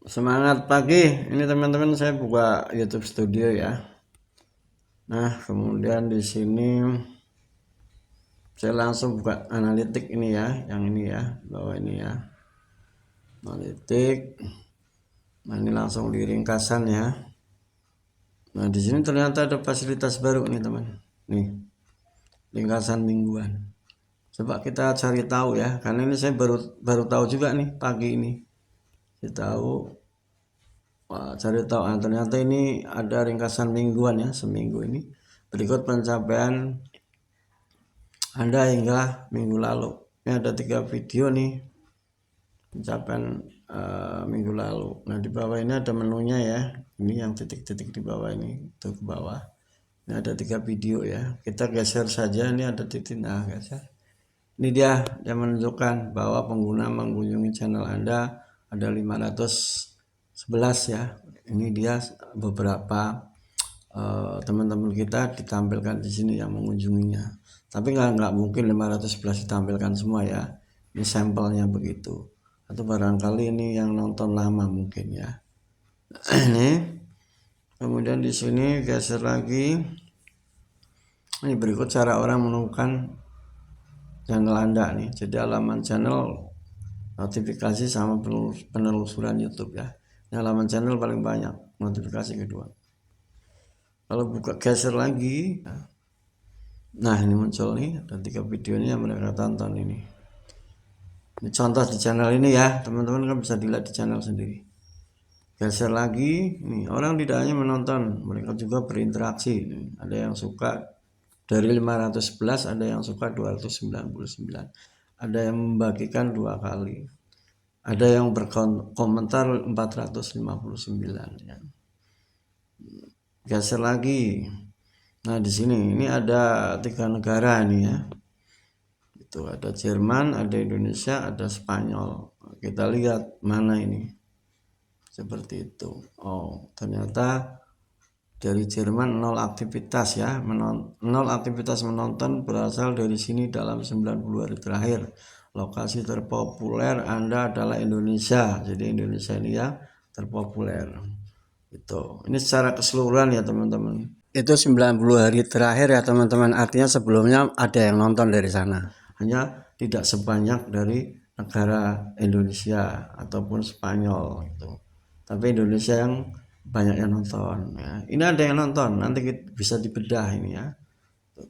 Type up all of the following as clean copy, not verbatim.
Semangat pagi, ini teman-teman saya buka YouTube Studio ya. Nah, kemudian di sini saya langsung buka analitik ini ya, yang ini ya, bawah ini ya. Analitik. Nah, ini langsung di ringkasan ya. Nah, di sini ternyata ada fasilitas baru nih, teman. Nih, ringkasan mingguan. Coba kita cari tahu ya, karena ini saya baru tahu juga nih pagi ini. Saya tahu. Wah, cari tahu. Nah, ternyata ini ada ringkasan mingguan ya, seminggu ini. Berikut pencapaian Anda hingga minggu lalu. Ini ada 3 video nih pencapaian minggu lalu. Nah, di bawah ini ada menunya ya. Ini yang titik-titik di bawah ini, itu ke bawah. Ini ada 3 video ya. Kita geser saja, ini ada titik. Nah, geser. Ini dia yang menunjukkan bahwa pengguna mengunjungi channel Anda ada 511 ya. Ini dia beberapa teman-teman kita ditampilkan di sini yang mengunjunginya. Tapi nggak mungkin 511 ditampilkan semua ya. Ini sampelnya begitu. Atau barangkali ini yang nonton lama mungkin ya. Ini. Kemudian di sini geser lagi. Ini berikut cara orang menemukan channel Anda nih. Jadi halaman channel, notifikasi sama penelusuran YouTube ya. Ini halaman channel paling banyak, notifikasi kedua. Kalau buka geser lagi, nah ini muncul nih, ada 3 video ini yang mereka tonton ini. Ini contoh di channel ini ya, teman-teman kan bisa dilihat di channel sendiri. Geser lagi, nih orang tidak hanya menonton, mereka juga berinteraksi. Nih, ada yang suka dari 511, ada yang suka 299, ada yang membagikan 2 kali, ada yang berkomentar 459 ya. Geser lagi. Nah, di sini ini ada 3 negara nih ya. Itu ada Jerman, ada Indonesia, ada Spanyol. Kita lihat mana ini. Seperti itu. Oh, ternyata dari Jerman 0 aktivitas ya. 0 aktivitas menonton berasal dari sini dalam 90 hari terakhir. Lokasi terpopuler Anda adalah Indonesia. Jadi Indonesia ini ya terpopuler. Itu. Ini secara keseluruhan ya teman-teman. Itu 90 hari terakhir ya teman-teman. Artinya sebelumnya ada yang nonton dari sana. Hanya tidak sebanyak dari negara Indonesia ataupun Spanyol gitu. Tapi Indonesia yang banyak yang nonton ya. Ini ada yang nonton, nanti kita bisa dibedah ini ya.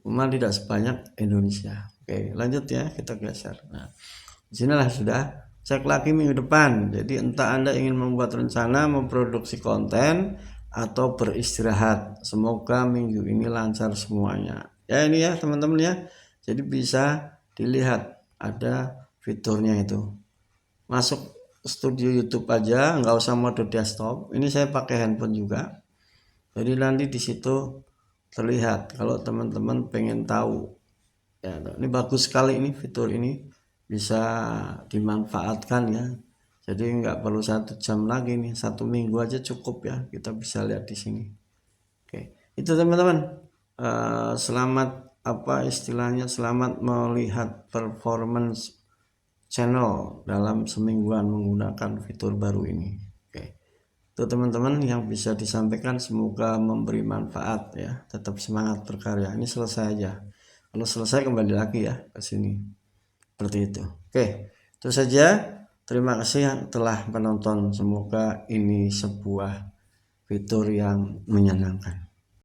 Cuma tidak sebanyak Indonesia. Oke, lanjut ya, kita geser. Nah, disinilah sudah. Cek lagi minggu depan. Jadi entah Anda ingin membuat rencana memproduksi konten atau beristirahat. Semoga minggu ini lancar semuanya. Ya ini ya teman-teman ya. Jadi bisa dilihat ada fiturnya itu. Masuk studio YouTube aja, nggak usah mode desktop. Ini saya pakai handphone juga. Jadi nanti di situ terlihat kalau teman-teman pengen tahu. Ya, ini bagus sekali ini fitur ini. Bisa dimanfaatkan ya, jadi nggak perlu 1 jam lagi nih, 1 minggu aja cukup ya, kita bisa lihat di sini. Oke, itu teman-teman. Selamat selamat melihat performance channel dalam semingguan menggunakan fitur baru ini. Oke, itu teman-teman yang bisa disampaikan, semoga memberi manfaat ya. Tetap semangat berkarya. Ini selesai aja, kalau selesai kembali lagi ya ke sini. Seperti itu. Oke, itu saja. Terima kasih yang telah menonton. Semoga ini sebuah fitur yang menyenangkan.